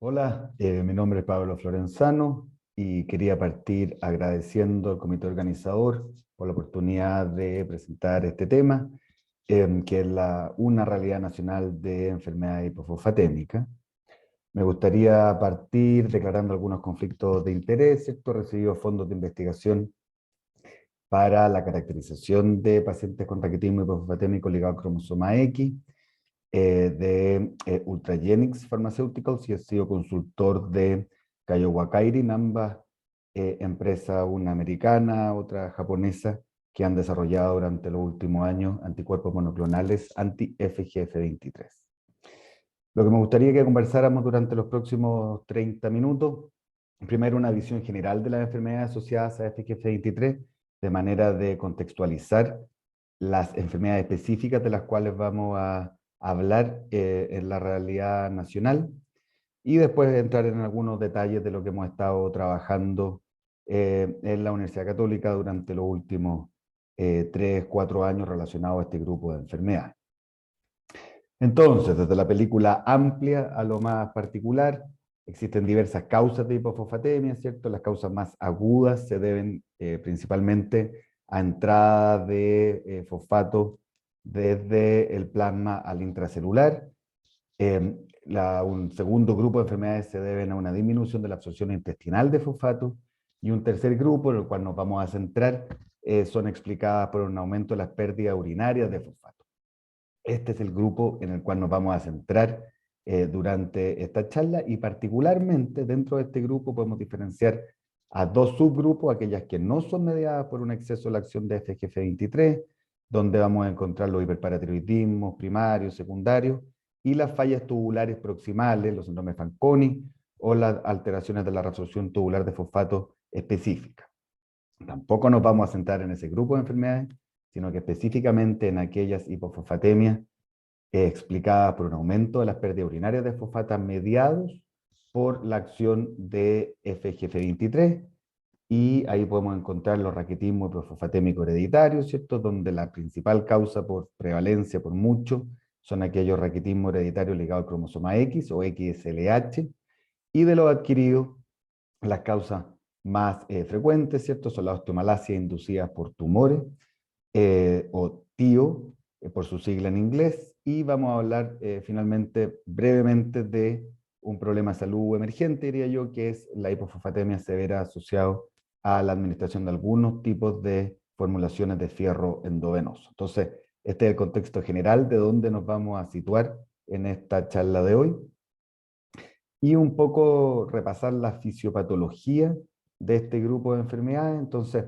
Hola, mi nombre es Pablo Florenzano y quería partir agradeciendo al comité organizador por la oportunidad de presentar este tema, que es una realidad nacional de enfermedad hipofosfatémica. Me gustaría partir declarando algunos conflictos de interés, ¿cierto? He recibido fondos de investigación para la caracterización de pacientes con raquitismo hipofosfatémico ligado al cromosoma X, de Ultragenyx Pharmaceuticals, y he sido consultor de Kyowa Kirin, ambas empresas, una americana, otra japonesa, que han desarrollado durante los últimos años anticuerpos monoclonales anti-FGF23. Lo que me gustaría que conversáramos durante los próximos 30 minutos, primero una visión general de las enfermedades asociadas a FGF23, de manera de contextualizar las enfermedades específicas de las cuales vamos a hablar en la realidad nacional, y después entrar en algunos detalles de lo que hemos estado trabajando en la Universidad Católica durante los últimos 3, 4 años relacionados a este grupo de enfermedades. Entonces, desde la película amplia a lo más particular, existen diversas causas de hipofosfatemia, ¿cierto? Las causas más agudas se deben principalmente a entrada de fosfato desde el plasma al intracelular. Un segundo grupo de enfermedades se deben a una disminución de la absorción intestinal de fosfato, y un tercer grupo, en el cual nos vamos a centrar, son explicadas por un aumento de las pérdidas urinarias de fosfato. Este es el grupo en el cual nos vamos a centrar durante esta charla, y particularmente dentro de este grupo podemos diferenciar a dos subgrupos: aquellas que no son mediadas por un exceso de la acción de FGF23, donde vamos a encontrar los hiperparatiroidismos primarios, secundarios, y las fallas tubulares proximales, los síndromes Fanconi, o las alteraciones de la reabsorción tubular de fosfato específica. Tampoco nos vamos a centrar en ese grupo de enfermedades, sino que específicamente en aquellas hipofosfatemias explicadas por un aumento de las pérdidas urinarias de fosfato mediados por la acción de FGF23, y ahí podemos encontrar los raquitismos hipofosfatémicos hereditarios, ¿cierto? Donde la principal causa por prevalencia, por mucho, son aquellos raquitismos hereditarios ligados al cromosoma X o XLH, y de los adquiridos, las causas más frecuentes, ¿cierto? Son las osteomalasias inducidas por tumores, o TIO, por su sigla en inglés, y vamos a hablar finalmente, brevemente, de un problema de salud emergente, diría yo, que es la hipofosfatemia severa asociado a la administración de algunos tipos de formulaciones de fierro endovenoso. Entonces, este es el contexto general de donde nos vamos a situar en esta charla de hoy, y un poco repasar la fisiopatología de este grupo de enfermedades. Entonces,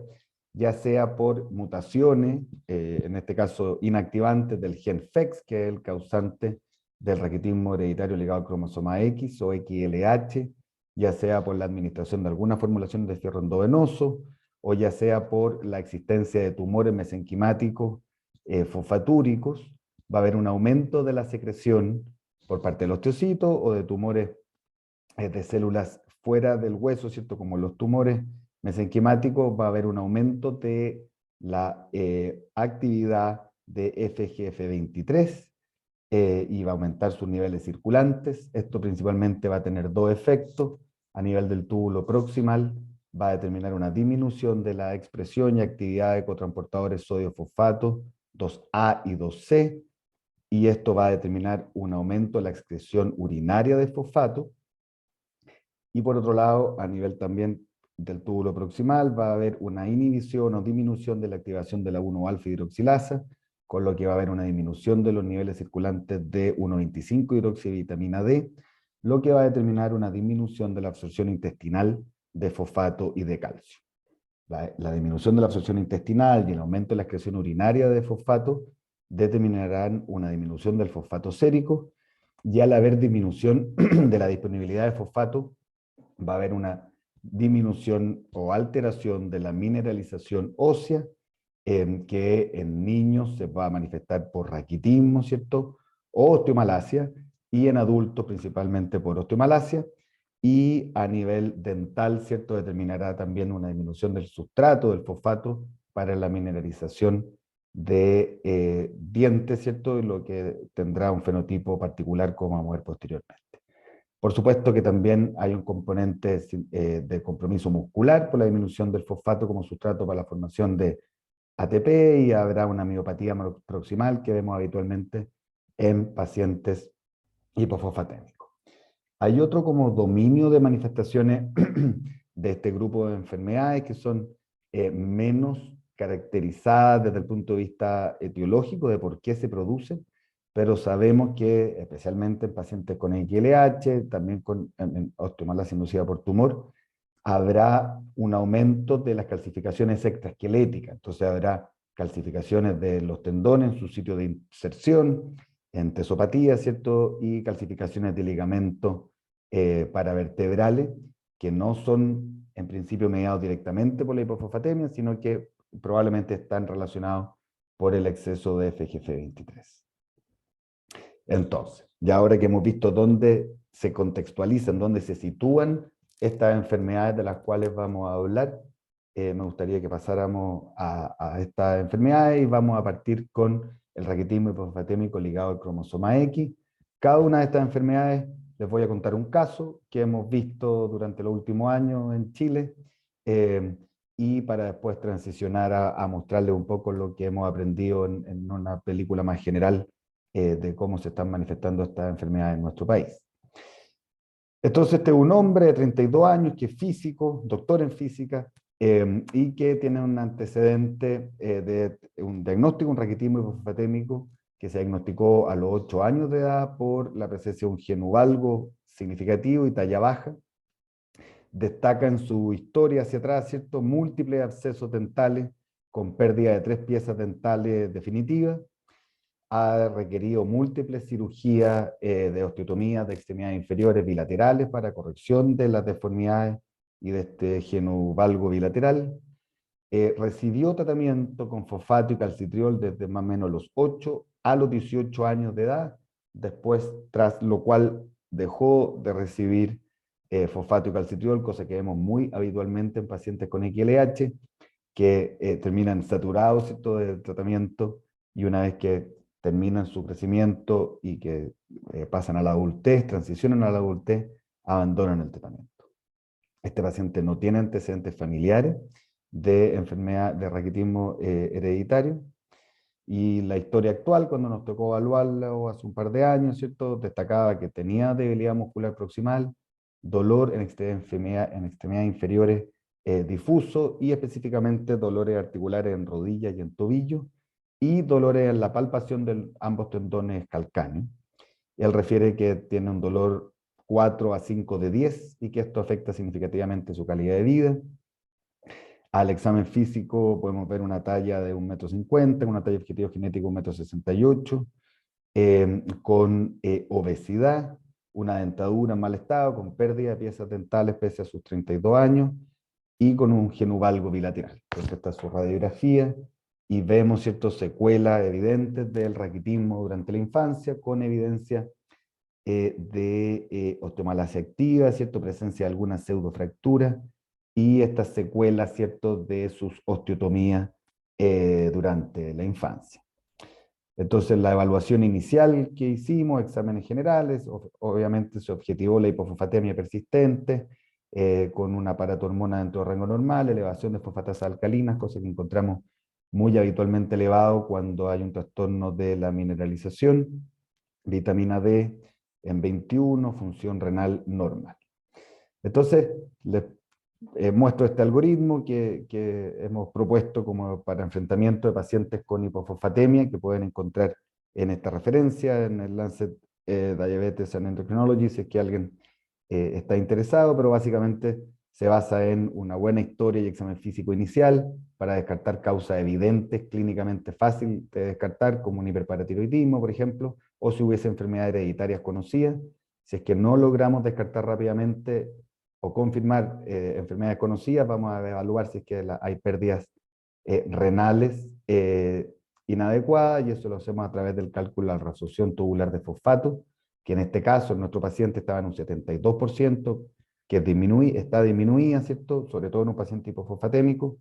ya sea por mutaciones, en este caso inactivantes del gen FEX, que es el causante del raquitismo hereditario ligado al cromosoma X o XLH, ya sea por la administración de alguna formulación de fierro endovenoso, o ya sea por la existencia de tumores mesenquimáticos fosfatúricos, va a haber un aumento de la secreción por parte del osteocito, o de tumores de células fuera del hueso, ¿cierto? Como los tumores mesenquimáticos, va a haber un aumento de la actividad de FGF23, y va a aumentar sus niveles circulantes. Esto principalmente va a tener dos efectos. A nivel del túbulo proximal, va a determinar una disminución de la expresión y actividad de cotransportadores sodio-fosfato 2A y 2C, y esto va a determinar un aumento de la excreción urinaria de fosfato. Y por otro lado, a nivel también del túbulo proximal, va a haber una inhibición o disminución de la activación de la 1-alfa hidroxilasa, con lo que va a haber una disminución de los niveles circulantes de 1,25 hidroxivitamina D, lo que va a determinar una disminución de la absorción intestinal de fosfato y de calcio. La disminución de la absorción intestinal y el aumento de la excreción urinaria de fosfato determinarán una disminución del fosfato sérico, y al haber disminución de la disponibilidad de fosfato, va a haber una disminución o alteración de la mineralización ósea, que en niños se va a manifestar por raquitismo, ¿cierto? O osteomalacia, y en adultos principalmente por osteomalacia, y a nivel dental, ¿cierto? Determinará también una disminución del sustrato del fosfato para la mineralización de dientes, ¿cierto? Lo que tendrá un fenotipo particular, como vamos a ver posteriormente. Por supuesto que también hay un componente de compromiso muscular por la disminución del fosfato como sustrato para la formación de ATP, y habrá una miopatía proximal que vemos habitualmente en pacientes hipofosfatémicos. Hay otro como dominio de manifestaciones de este grupo de enfermedades que son menos caracterizadas desde el punto de vista etiológico de por qué se producen, pero sabemos que especialmente en pacientes con XLH, también con osteomalacia inducida por tumor, habrá un aumento de las calcificaciones extraesqueléticas. Entonces habrá calcificaciones de los tendones en su sitio de inserción, en tesopatía, ¿cierto? Y calcificaciones de ligamentos paravertebrales, que no son en principio mediados directamente por la hipofosfatemia, sino que probablemente están relacionados por el exceso de FGF23. Entonces, ya ahora que hemos visto dónde se contextualizan, dónde se sitúan estas enfermedades de las cuales vamos a hablar, me gustaría que pasáramos a estas enfermedades, y vamos a partir con el raquitismo hipofosfatémico ligado al cromosoma X. Cada una de estas enfermedades les voy a contar un caso que hemos visto durante los últimos años en Chile, y para después transicionar a mostrarles un poco lo que hemos aprendido en una película más general de cómo se están manifestando estas enfermedades en nuestro país. Entonces, este es un hombre de 32 años que es físico, doctor en física, y que tiene un antecedente de un diagnóstico, un raquitismo hipofosfatémico, que se diagnosticó a los 8 años de edad por la presencia de un geno valgo significativo y talla baja. Destaca en su historia hacia atrás, ¿cierto?, múltiples abscesos dentales con pérdida de 3 piezas dentales definitivas. Ha requerido múltiples cirugías de osteotomías de extremidades inferiores bilaterales para corrección de las deformidades y de este geno valgo bilateral. Recibió tratamiento con fosfato y calcitriol desde más o menos los 8 a los 18 años de edad, después, tras lo cual dejó de recibir fosfato y calcitriol, cosa que vemos muy habitualmente en pacientes con XLH, que terminan saturados, ¿cierto?, de tratamiento, y una vez que terminan su crecimiento y que pasan a la adultez, transicionan a la adultez, abandonan el tratamiento. Este paciente no tiene antecedentes familiares de enfermedad de raquitismo hereditario, y la historia actual, cuando nos tocó evaluarlo hace un par de años, ¿cierto?, destacaba que tenía debilidad muscular proximal, dolor en extremidades inferiores difuso, y específicamente dolores articulares en rodillas y en tobillo, y dolores en la palpación de ambos tendones calcáneos. Él refiere que tiene un dolor 4 a 5 de 10 y que esto afecta significativamente su calidad de vida. Al examen físico podemos ver una talla de 1,50 m, una talla objetivo genético 1,68 m, con obesidad, una dentadura en mal estado, con pérdida de piezas dentales pese a sus 32 años, y con un geno valgo bilateral. Entonces esta es su radiografía, y vemos ciertas secuelas evidentes del raquitismo durante la infancia, con evidencia de osteomalacia activa, ¿cierto?, presencia de algunas pseudofracturas, y estas secuelas, ¿cierto?, de sus osteotomías durante la infancia. Entonces, la evaluación inicial que hicimos, exámenes generales, obviamente se objetivó la hipofosfatemia persistente, con un aparato hormona dentro del rango normal, elevación de fosfatasas alcalinas, cosa que encontramos muy habitualmente elevado cuando hay un trastorno de la mineralización, vitamina D en 21, función renal normal. Entonces, les muestro este algoritmo que hemos propuesto como para enfrentamiento de pacientes con hipofosfatemia, que pueden encontrar en esta referencia, en el Lancet Diabetes and Endocrinology, si es que alguien está interesado, pero básicamente se basa en una buena historia y examen físico inicial para descartar causas evidentes, clínicamente fácil de descartar, como un hiperparatiroidismo, por ejemplo, o si hubiese enfermedades hereditarias conocidas. Si es que no logramos descartar rápidamente o confirmar enfermedades conocidas, vamos a evaluar si es que hay pérdidas renales inadecuadas, y eso lo hacemos a través del cálculo de la reabsorción tubular de fosfato, que en este caso en nuestro paciente estaba en un 72%, que está disminuida, ¿cierto?, sobre todo en un paciente hipofosfatémico.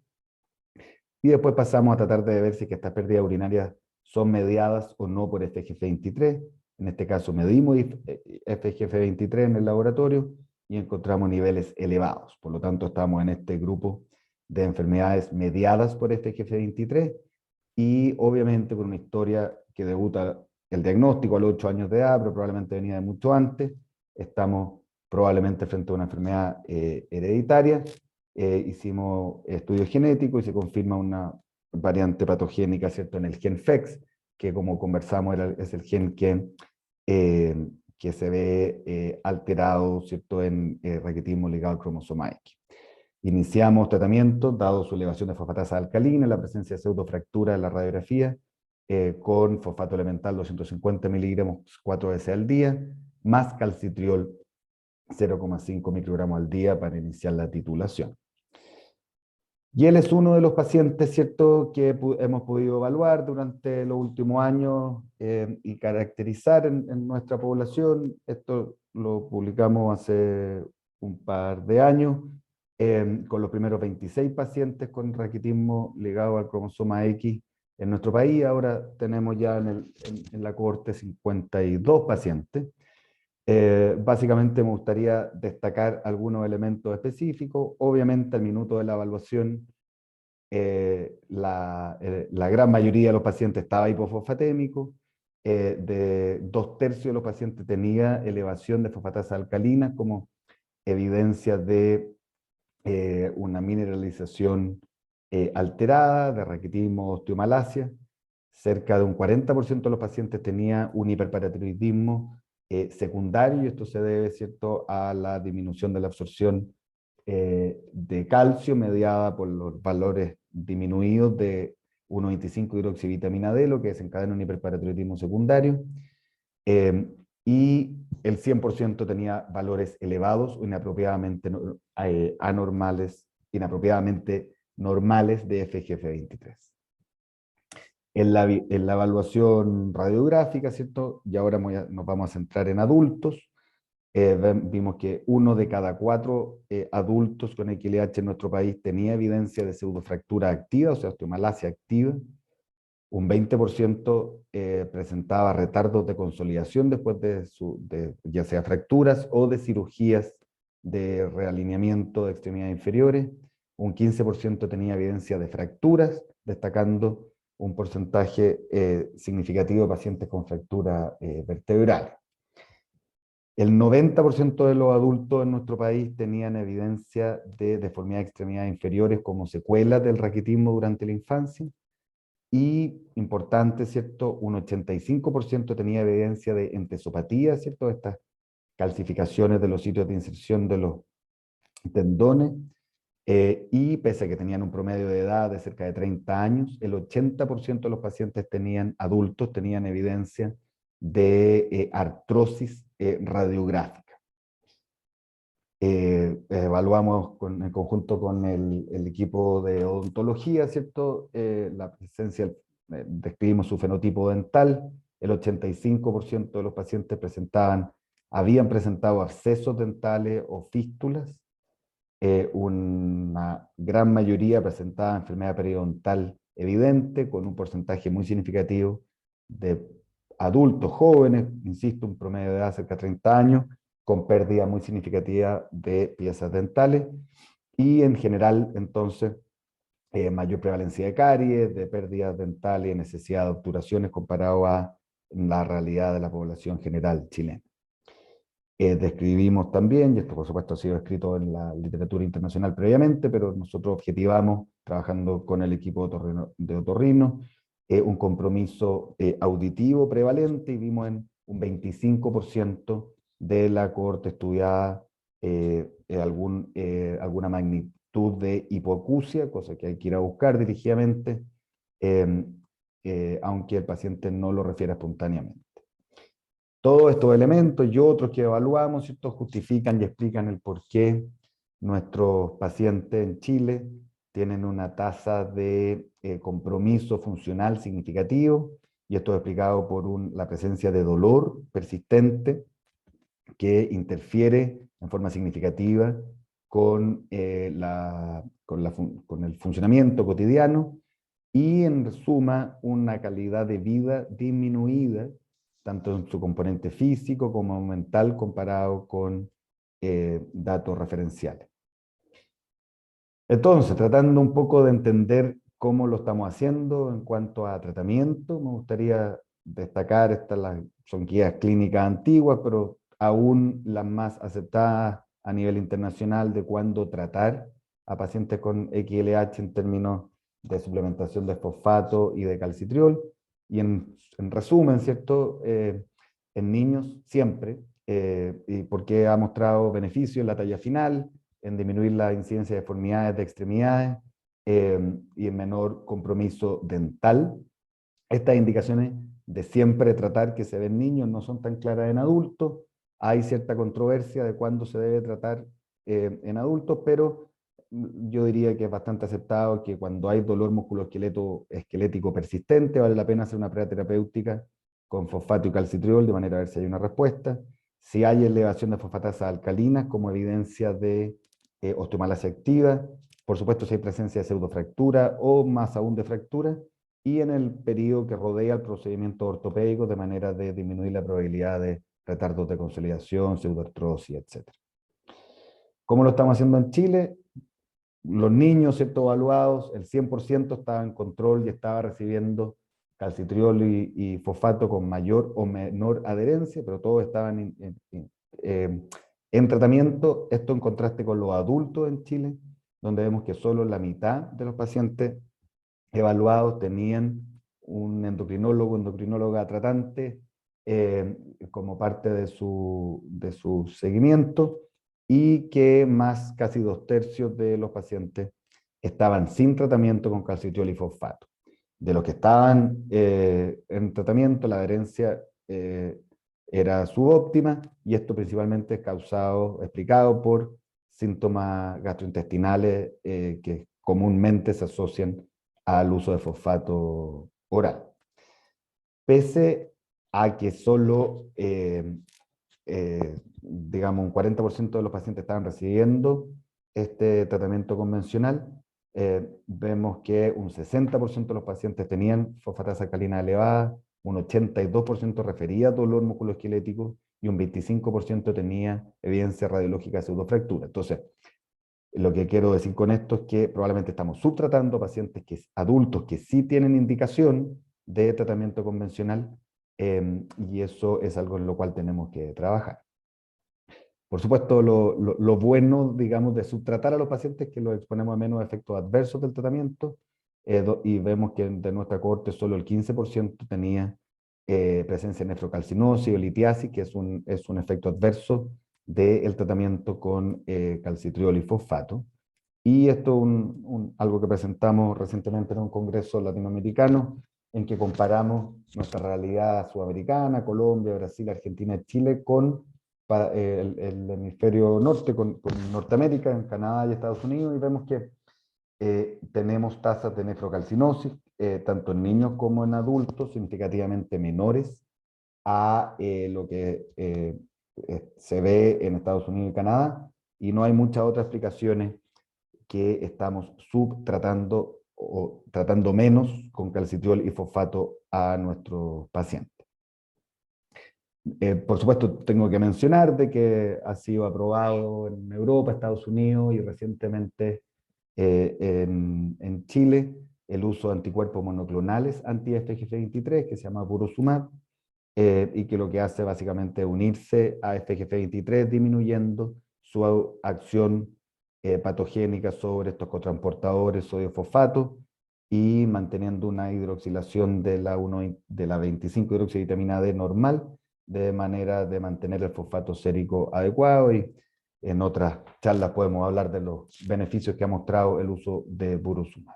Y después pasamos a tratar de ver si que estas pérdidas urinarias son mediadas o no por FGF23, En este caso medimos FGF23 en el laboratorio y encontramos niveles elevados. Por lo tanto, estamos en este grupo de enfermedades mediadas por FGF23 y obviamente por una historia que debuta el diagnóstico a los 8 años de edad, pero probablemente venía de mucho antes. Estamos probablemente frente a una enfermedad hereditaria. Hicimos estudios genéticos y se confirma una variante patogénica, ¿cierto?, en el gen FEX, que como conversamos es el gen que se ve alterado, ¿cierto?, en raquitismo ligado al cromosoma X. Iniciamos tratamiento, dado su elevación de fosfatasa alcalina, la presencia de pseudofractura en la radiografía, con fosfato elemental 250 miligramos 4 veces al día, más calcitriol 0,5 microgramos al día para iniciar la titulación. Y él es uno de los pacientes, ¿cierto?, que hemos podido evaluar durante los últimos años y caracterizar en nuestra población. Esto lo publicamos hace un par de años, con los primeros 26 pacientes con raquitismo ligado al cromosoma X en nuestro país. Ahora tenemos ya en la cohorte 52 pacientes. Básicamente me gustaría destacar algunos elementos específicos. Obviamente al minuto de la evaluación la gran mayoría de los pacientes estaba hipofosfatémico, de 2/3 de los pacientes tenía elevación de fosfatasa alcalina como evidencia de una mineralización alterada, de raquitismo, osteomalacia. Cerca de un 40% de los pacientes tenía un hiperparatiroidismo secundario, y esto se debe, ¿cierto?, a la disminución de la absorción de calcio mediada por los valores disminuidos de 1,25 hidroxivitamina D, lo que desencadena un hiperparatiroidismo secundario, y el 100% tenía valores elevados o inapropiadamente anormales, inapropiadamente normales de FGF23. En la evaluación radiográfica, ¿cierto? Y ahora nos vamos a centrar en adultos. Vimos que 1 de cada 4 adultos con XLH en nuestro país tenía evidencia de pseudofractura activa, o sea, osteomalacia activa. Un 20% presentaba retardos de consolidación después de ya sea fracturas o de cirugías de realineamiento de extremidades inferiores. Un 15% tenía evidencia de fracturas, destacando un porcentaje significativo de pacientes con fractura vertebral. El 90% de los adultos en nuestro país tenían evidencia de deformidad de extremidades inferiores como secuelas del raquitismo durante la infancia. Y, importante, ¿cierto?, un 85% tenía evidencia de entesopatía, ¿cierto?, estas calcificaciones de los sitios de inserción de los tendones, y pese a que tenían un promedio de edad de cerca de 30 años, el 80% de los pacientes adultos tenían evidencia de artrosis radiográfica. Evaluamos en conjunto con el equipo de odontología, ¿cierto?, la presencia, describimos su fenotipo dental. El 85% de los pacientes habían presentado abscesos dentales o fístulas. Una gran mayoría presentaba enfermedad periodontal evidente, con un porcentaje muy significativo de adultos jóvenes, insisto, un promedio de edad cerca de 30 años, con pérdida muy significativa de piezas dentales, y en general, entonces, mayor prevalencia de caries, de pérdidas dentales y necesidad de obturaciones comparado a la realidad de la población general chilena. Describimos también, y esto por supuesto ha sido escrito en la literatura internacional previamente, pero nosotros objetivamos, trabajando con el equipo de otorrino, un compromiso auditivo prevalente, y vimos en un 25% de la cohorte estudiada alguna magnitud de hipoacusia, cosa que hay que ir a buscar dirigidamente, aunque el paciente no lo refiera espontáneamente. Todos estos elementos y otros que evaluamos, ¿cierto?, justifican y explican el por qué nuestros pacientes en Chile tienen una tasa de compromiso funcional significativo, y esto es explicado por la presencia de dolor persistente que interfiere en forma significativa con el funcionamiento cotidiano, y en suma una calidad de vida disminuida tanto en su componente físico como mental comparado con datos referenciales. Entonces, tratando un poco de entender cómo lo estamos haciendo en cuanto a tratamiento, me gustaría destacar, son guías clínicas antiguas, pero aún las más aceptadas a nivel internacional de cuándo tratar a pacientes con XLH en términos de suplementación de fosfato y de calcitriol. Y en resumen, ¿cierto? En niños siempre, y porque ha mostrado beneficio en la talla final, en disminuir la incidencia de deformidades de extremidades y en menor compromiso dental. Estas indicaciones de siempre tratar que se ven en niños no son tan claras en adultos. Hay cierta controversia de cuándo se debe tratar en adultos, pero yo diría que es bastante aceptado que cuando hay dolor musculoesquelético persistente vale la pena hacer una prueba terapéutica con fosfato y calcitriol de manera a ver si hay una respuesta. Si hay elevación de fosfatasas alcalinas como evidencia de osteomalacia activa, por supuesto si hay presencia de pseudofractura o más aún de fractura, y en el periodo que rodea el procedimiento ortopédico de manera de disminuir la probabilidad de retardos de consolidación, pseudoartrosis, etc. ¿Cómo lo estamos haciendo en Chile? Los niños, ¿cierto?, evaluados, el 100% estaba en control y estaba recibiendo calcitriol y fosfato con mayor o menor adherencia, pero todos estaban en tratamiento. Esto en contraste con los adultos en Chile, donde vemos que solo la mitad de los pacientes evaluados tenían un endocrinóloga tratante como parte de su seguimiento, y que más casi 2/3 de los pacientes estaban sin tratamiento con calcitriol y fosfato. De los que estaban en tratamiento, la adherencia era subóptima, y esto principalmente explicado por síntomas gastrointestinales que comúnmente se asocian al uso de fosfato oral. Pese a que solo, digamos, un 40% de los pacientes estaban recibiendo este tratamiento convencional, vemos que un 60% de los pacientes tenían fosfatasa alcalina elevada, un 82% refería dolor musculoesquelético y un 25% tenía evidencia radiológica de pseudofractura. Entonces, lo que quiero decir con esto es que probablemente estamos subtratando pacientes adultos que sí tienen indicación de tratamiento convencional, y eso es algo en lo cual tenemos que trabajar. Por supuesto, lo bueno, digamos, de subtratar a los pacientes es que los exponemos a menos efectos adversos del tratamiento, y vemos que de nuestra cohorte solo el 15% tenía presencia de nefrocalcinosis o litiasis, que es un efecto adverso del tratamiento con calcitriol y fosfato. Y esto es algo que presentamos recientemente en un congreso latinoamericano, en que comparamos nuestra realidad sudamericana, Colombia, Brasil, Argentina y Chile con el hemisferio norte, con Norteamérica, en Canadá y Estados Unidos, y vemos que tenemos tasas de nefrocalcinosis, tanto en niños como en adultos, significativamente menores a lo que se ve en Estados Unidos y Canadá, y no hay muchas otras explicaciones que estamos subtratando o tratando menos con calcitriol y fosfato a nuestros pacientes. Por supuesto, tengo que mencionar de que ha sido aprobado en Europa, Estados Unidos y recientemente en Chile el uso de anticuerpos monoclonales anti-FGF23 que se llama Purosumab, y que lo que hace básicamente es unirse a FGF23 disminuyendo su acción patogénica sobre estos cotransportadores sodio-fosfato y manteniendo una hidroxilación de la 25-hidroxivitamina D normal, de manera de mantener el fosfato sérico adecuado. Y en otras charlas podemos hablar de los beneficios que ha mostrado el uso de Purosumab.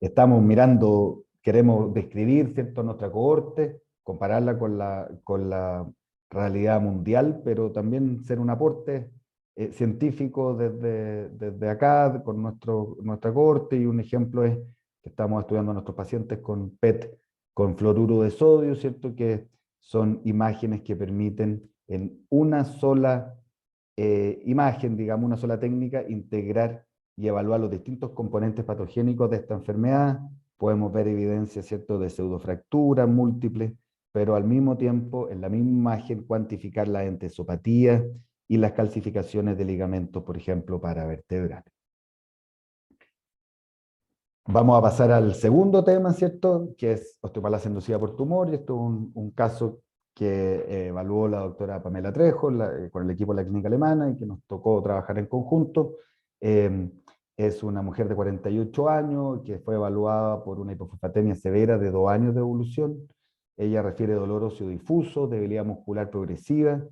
Estamos mirando, queremos describir, ¿cierto?, nuestra cohorte, compararla con la realidad mundial, pero también ser un aporte científico desde acá, con nuestra cohorte. Y un ejemplo es que estamos estudiando a nuestros pacientes con PET con fluoruro de sodio, ¿cierto?, que son imágenes que permiten en una sola imagen, digamos, una sola técnica, integrar y evaluar los distintos componentes patogénicos de esta enfermedad. Podemos ver evidencia, ¿cierto?, de pseudofracturas múltiples, pero al mismo tiempo, en la misma imagen, cuantificar la entesopatía y las calcificaciones de ligamentos, por ejemplo, paravertebrales. Vamos a pasar al segundo tema, ¿cierto? Que es osteoporosis inducida por tumor, y esto es un caso que evaluó la doctora Pamela Trejo con el equipo de la clínica alemana y que nos tocó trabajar en conjunto. Es una mujer de 48 años que fue evaluada por una hipofosfatemia severa de 2 años de evolución. Ella refiere dolor óseo difuso, debilidad muscular progresiva,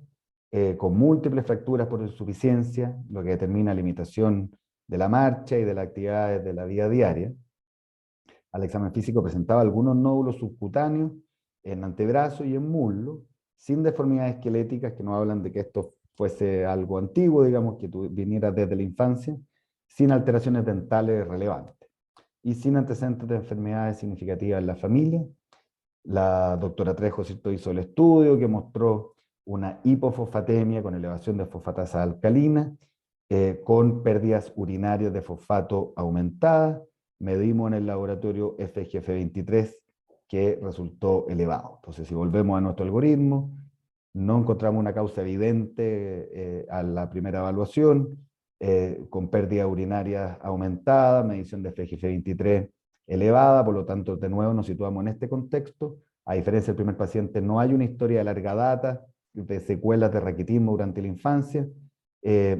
con múltiples fracturas por insuficiencia, lo que determina limitación de la marcha y de las actividades de la vida diaria. Al examen físico presentaba algunos nódulos subcutáneos en antebrazo y en muslo, sin deformidades esqueléticas que nos hablan de que esto fuese algo antiguo, digamos, que viniera desde la infancia, sin alteraciones dentales relevantes y sin antecedentes de enfermedades significativas en la familia. La doctora Trejo, ¿cierto?, hizo el estudio que mostró una hipofosfatemia con elevación de fosfatasa alcalina, con pérdidas urinarias de fosfato aumentadas. Medimos en el laboratorio FGF23 que resultó elevado. Entonces, si volvemos a nuestro algoritmo, no encontramos una causa evidente a la primera evaluación, con pérdida urinaria aumentada, medición de FGF23 elevada, por lo tanto, de nuevo nos situamos en este contexto. A diferencia del primer paciente, no hay una historia de larga data de secuelas de raquitismo durante la infancia,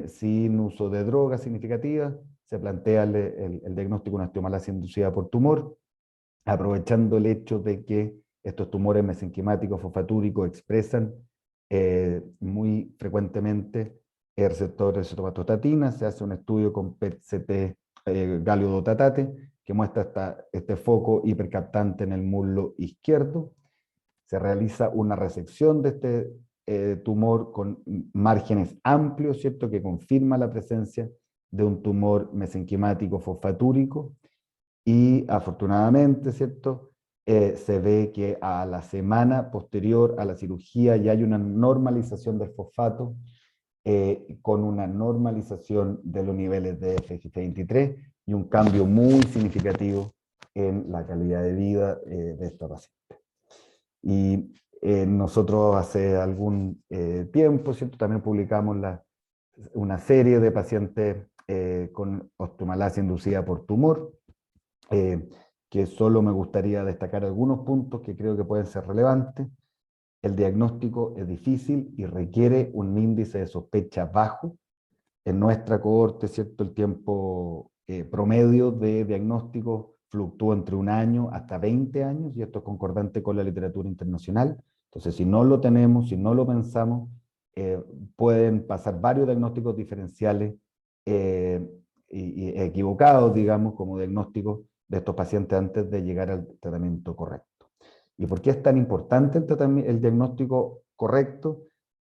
sin uso de drogas significativas. Se plantea el diagnóstico de una osteomalacia inducida por tumor, aprovechando el hecho de que estos tumores mesenquimáticos fosfatúricos expresan muy frecuentemente el receptor de cetopastostatina. Se hace un estudio con PET-CT galiodotatate, que muestra este foco hipercaptante en el muslo izquierdo. Se realiza una resección de este tumor con márgenes amplios, ¿cierto?, que confirma la presencia de un tumor mesenquimático fosfatúrico, y afortunadamente, ¿cierto?, se ve que a la semana posterior a la cirugía ya hay una normalización del fosfato, con una normalización de los niveles de FGF23 y un cambio muy significativo en la calidad de vida de esta paciente. Y nosotros hace algún tiempo, ¿cierto?, también publicamos una serie de pacientes con osteomalacia inducida por tumor, que solo me gustaría destacar algunos puntos que creo que pueden ser relevantes. El diagnóstico es difícil y requiere un índice de sospecha bajo. En nuestra cohorte, ¿cierto?, el tiempo promedio de diagnóstico fluctúa entre 1 año hasta 20 años, y esto es concordante con la literatura internacional. Entonces, si no lo tenemos, si no lo pensamos, pueden pasar varios diagnósticos diferenciales y equivocados, digamos, como diagnósticos de estos pacientes antes de llegar al tratamiento correcto. ¿Y por qué es tan importante el diagnóstico correcto?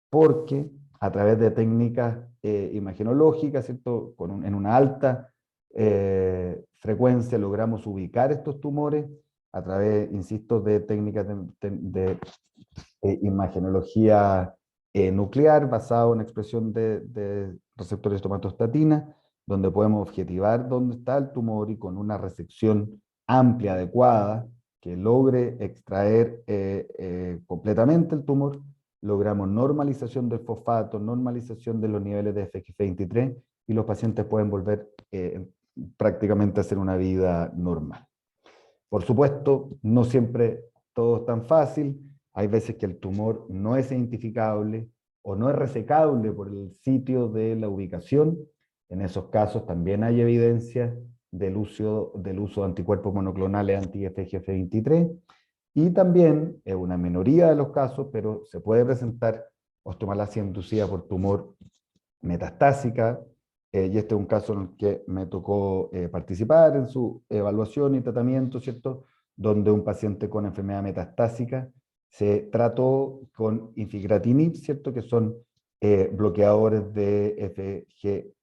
Porque a través de técnicas imagenológicas, ¿cierto?, en una alta frecuencia logramos ubicar estos tumores a través, insisto, de técnicas de imagenología nuclear basado en expresión de receptores de somatostatina, donde podemos objetivar dónde está el tumor, y con una resección amplia, adecuada, que logre extraer completamente el tumor, logramos normalización del fosfato, normalización de los niveles de FGF23, y los pacientes pueden volver prácticamente a hacer una vida normal. Por supuesto, no siempre todo es tan fácil. Hay veces que el tumor no es identificable o no es resecable por el sitio de la ubicación. En esos casos también hay evidencia del uso de anticuerpos monoclonales anti-FGF23, y también, es una minoría de los casos, pero se puede presentar osteomalacia inducida por tumor metastásica, y este es un caso en el que me tocó participar en su evaluación y tratamiento, ¿cierto?, donde un paciente con enfermedad metastásica se trató con infigratinib, ¿cierto?, que son bloqueadores de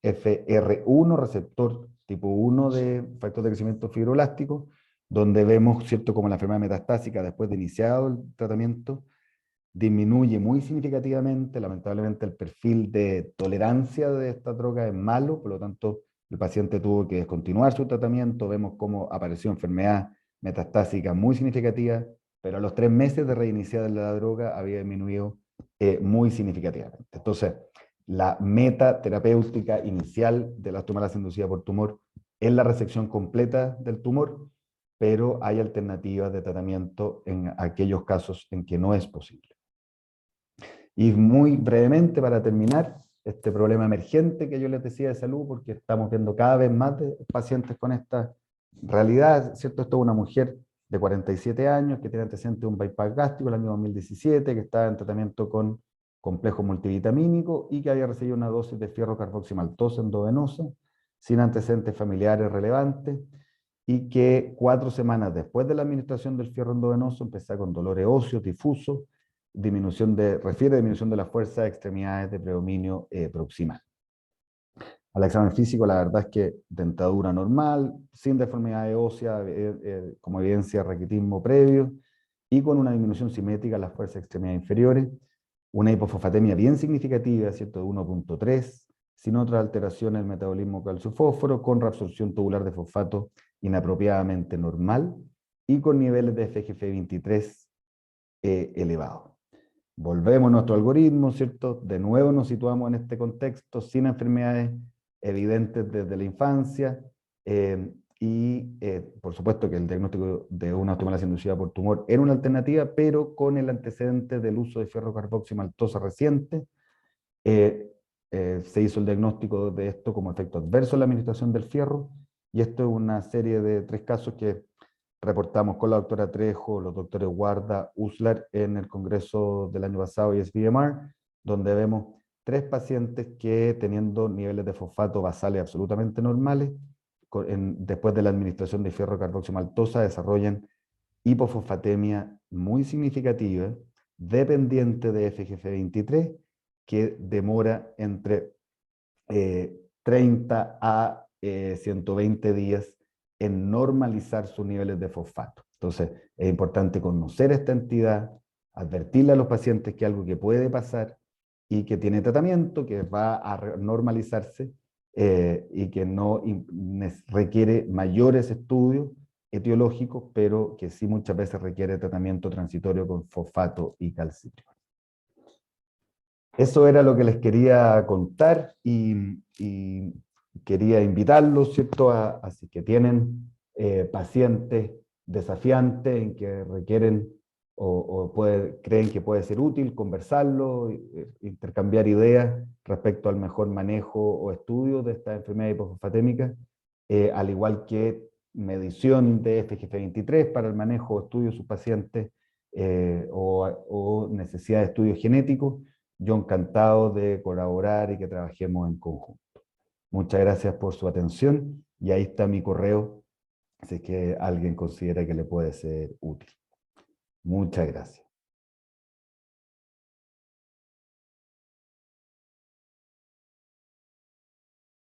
FGFR1, receptor tipo 1 de factor de crecimiento fibroelástico, donde vemos, ¿cierto?, como la enfermedad metastásica, después de iniciado el tratamiento, disminuye muy significativamente. Lamentablemente el perfil de tolerancia de esta droga es malo, por lo tanto el paciente tuvo que descontinuar su tratamiento. Vemos cómo apareció enfermedad metastásica muy significativa, pero a los 3 meses de reiniciar la droga había disminuido muy significativamente. Entonces, la meta terapéutica inicial de la osteomalacia inducida por tumor es la resección completa del tumor, pero hay alternativas de tratamiento en aquellos casos en que no es posible. Y muy brevemente, para terminar, este problema emergente que yo les decía de salud, porque estamos viendo cada vez más de pacientes con esta realidad, ¿cierto? Esto es una mujer de 47 años que tiene antecedentes de un bypass gástrico el año 2017, que estaba en tratamiento con complejo multivitamínico y que había recibido una dosis de fierro carboximaltosa endovenosa, sin antecedentes familiares relevantes, y que 4 semanas después de la administración del fierro endovenoso empezó con dolores óseos difusos, refiere disminución de la fuerza de extremidades de predominio proximal. Al examen físico, la verdad es que dentadura normal, sin deformidades óseas, como evidencia de raquitismo previo, y con una disminución simétrica de las fuerzas de extremidades inferiores, una hipofosfatemia bien significativa, ¿cierto?, de 1.3, sin otras alteraciones del metabolismo calcio-fósforo, con reabsorción tubular de fosfato inapropiadamente normal, y con niveles de FGF23 elevados. Volvemos a nuestro algoritmo, ¿cierto? De nuevo nos situamos en este contexto, sin enfermedades evidentes desde la infancia, por supuesto que el diagnóstico de una osteomalacia inducida por tumor era una alternativa, pero con el antecedente del uso de fierro carboximaltosa reciente, se hizo el diagnóstico de esto como efecto adverso en la administración del fierro, y esto es una serie de 3 casos que reportamos con la doctora Trejo, los doctores Guarda, Uslar en el congreso del año pasado y SBMR, donde vemos 3 pacientes que, teniendo niveles de fosfato basales absolutamente normales, después de la administración de fierro carboximaltosa desarrollan hipofosfatemia muy significativa, dependiente de FGF23, que demora entre 30 a 120 días en normalizar sus niveles de fosfato. Entonces, es importante conocer esta entidad, advertirle a los pacientes que es algo que puede pasar y que tiene tratamiento, que va a normalizarse y que no requiere mayores estudios etiológicos, pero que sí muchas veces requiere tratamiento transitorio con fosfato y calcitriol. Eso era lo que les quería contar y quería invitarlos, ¿cierto? A si que tienen pacientes desafiantes en que requieren creen que puede ser útil conversarlo, intercambiar ideas respecto al mejor manejo o estudio de esta enfermedad hipofosfatémica, al igual que medición de FGF23 para el manejo o estudio de sus pacientes o necesidad de estudio genético. Yo encantado de colaborar y que trabajemos en conjunto. Muchas gracias por su atención y ahí está mi correo si es que alguien considera que le puede ser útil. Muchas gracias.